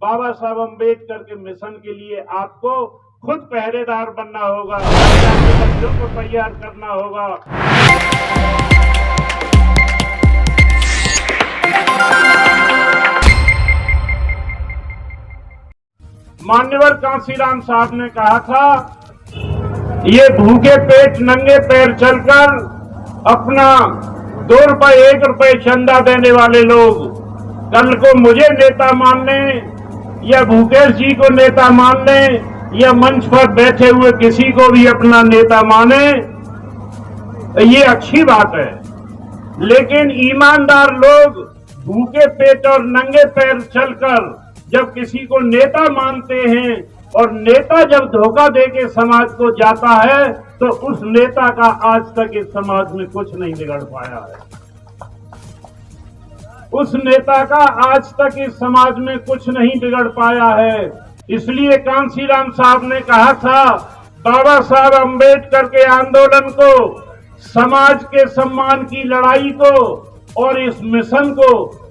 बाबा साहब अम्बेडकर के मिशन के लिए आपको खुद पहरेदार बनना होगा, बच्चों को तैयार करना होगा। मान्यवर कांसीराम साहब ने कहा था, ये भूखे पेट नंगे पैर चलकर अपना 2 रुपए 1 रुपए चंदा देने वाले लोग कल को मुझे नेता मान लें या भूपेश जी को नेता मान लें या मंच पर बैठे हुए किसी को भी अपना नेता माने, ये अच्छी बात है। लेकिन ईमानदार लोग भूखे पेट और नंगे पैर चलकर जब किसी को नेता मानते हैं और नेता जब धोखा देके समाज को जाता है तो उस नेता का आज तक इस समाज में कुछ नहीं बिगड़ पाया है। उस नेता का आज तक इस समाज में कुछ नहीं बिगड़ पाया है। इसलिए कांसीराम साहब ने कहा था, बाबा साहब अम्बेडकर के आंदोलन को, समाज के सम्मान की लड़ाई को और इस मिशन को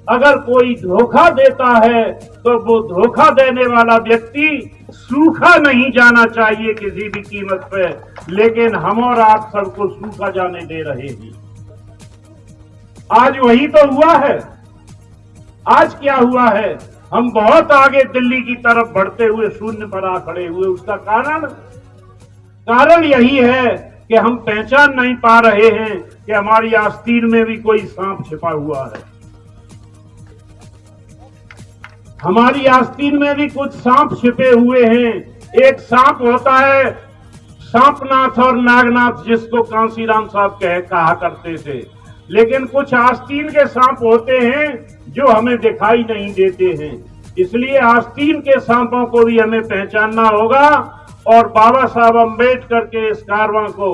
अगर कोई धोखा देता है तो वो धोखा देने वाला व्यक्ति सूखा नहीं जाना चाहिए किसी भी कीमत पे, लेकिन हम और आप सबको सूखा जाने दे रहे हैं। आज वही तो हुआ है। आज क्या हुआ है? हम बहुत आगे दिल्ली की तरफ बढ़ते हुए शून्य पर आ खड़े हुए। उसका कारण यही है कि हम पहचान नहीं पा रहे हैं कि हमारी आस्तीन में भी कोई सांप छिपा हुआ है। हमारी आस्तीन में भी कुछ सांप छिपे हुए हैं। एक सांप होता है सांपनाथ और नागनाथ, जिसको कांसीराम साहब कहा करते थे, लेकिन कुछ आस्तीन के सांप होते हैं जो हमें दिखाई नहीं देते हैं। इसलिए आस्तीन के सांपों को भी हमें पहचानना होगा और बाबा साहब अम्बेडकर के इस कारवां को,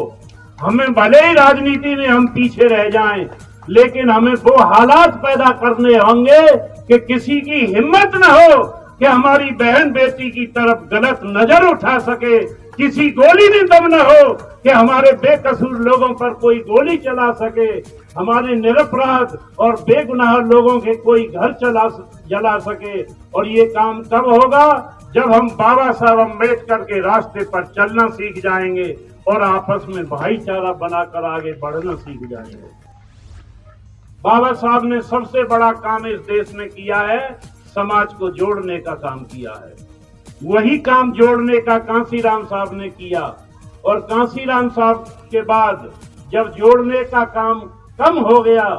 हमें भले ही राजनीति में हम पीछे रह जाएं, लेकिन हमें वो हालात पैदा करने होंगे कि किसी की हिम्मत न हो कि हमारी बहन बेटी की तरफ गलत नजर उठा सके, किसी गोली में दम न हो कि हमारे बेकसूर लोगों पर कोई गोली चला सके, हमारे निरपराध और बेगुनाह लोगों के कोई घर जला सके। और ये काम तब होगा जब हम बाबा साहब अम्बेडकर के रास्ते पर चलना सीख जाएंगे और आपस में भाईचारा बनाकर आगे बढ़ना सीख जाएंगे। बाबा साहब ने सबसे बड़ा काम इस देश में किया है, समाज को जोड़ने का काम किया है। वही काम जोड़ने का कांसीराम साहब ने किया और कांसीराम साहब के बाद जब जोड़ने का काम कम हो गया,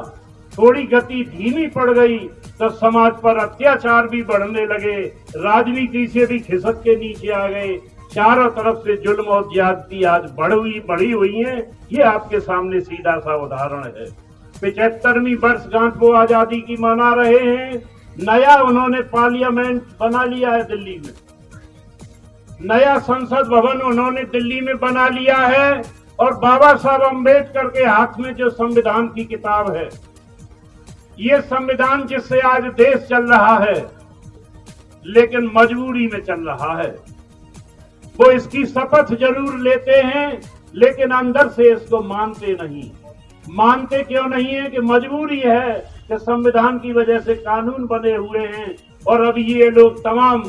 थोड़ी गति धीमी पड़ गई, तो समाज पर अत्याचार भी बढ़ने लगे, राजनीति से भी खिसक के नीचे आ गए, चारों तरफ से जुल्म और ज्यादती आज बढ़ी हुई है। ये आपके सामने सीधा सा उदाहरण है। 75वीं वर्षगांठ वो आजादी की मना रहे हैं। नया उन्होंने पार्लियामेंट बना लिया है दिल्ली में, नया संसद भवन उन्होंने दिल्ली में बना लिया है और बाबा साहब अम्बेडकर के हाथ में जो संविधान की किताब है, ये संविधान जिससे आज देश चल रहा है, लेकिन मजबूरी में चल रहा है। वो इसकी शपथ जरूर लेते हैं, लेकिन अंदर से इसको मानते नहीं। मानते क्यों नहीं है? कि मजबूरी है कि संविधान की वजह से कानून बने हुए हैं और अब ये लोग तमाम,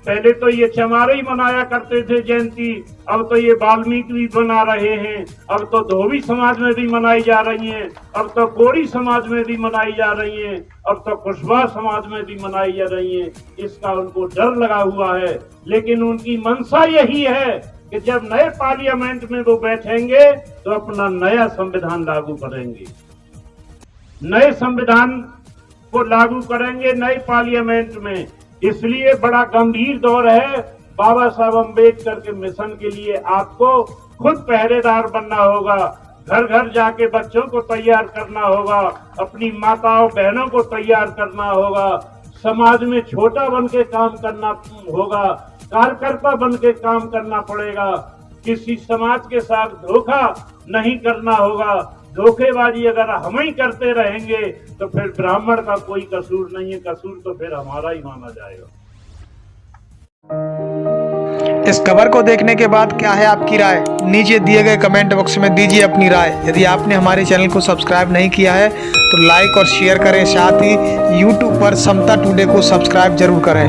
पहले तो ये चमारे ही मनाया करते थे जयंती, अब तो ये वाल्मीकि भी बना रहे हैं, अब तो धोबी समाज में भी मनाई जा रही हैं, अब तो कोरी समाज में भी मनाई जा रही हैं, अब तो कुशवाहा समाज में भी मनाई जा रही हैं। इसका उनको डर लगा हुआ है, लेकिन उनकी मंशा यही है कि जब नए पार्लियामेंट में वो बैठेंगे तो अपना नया संविधान लागू करेंगे, नए संविधान को लागू करेंगे नए पार्लियामेंट में। इसलिए बड़ा गंभीर दौर है। बाबा साहब अम्बेडकर के मिशन के लिए आपको खुद पहरेदार बनना होगा, घर घर जाके बच्चों को तैयार करना होगा, अपनी माताओं बहनों को तैयार करना होगा, समाज में छोटा बन के काम करना होगा, कार्यकर्ता बन के काम करना पड़ेगा। किसी समाज के साथ धोखा नहीं करना होगा। धोखेबाजी अगर हम ही करते रहेंगे तो फिर ब्राह्मण का कोई कसूर नहीं है, कसूर तो फिर हमारा ही माना जाएगा। इस खबर को देखने के बाद क्या है आपकी राय? नीचे दिए गए कमेंट बॉक्स में दीजिए अपनी राय। यदि आपने हमारे चैनल को सब्सक्राइब नहीं किया है तो लाइक और शेयर करें, साथ ही यूट्यूब पर समता टुडे को सब्सक्राइब जरूर करें।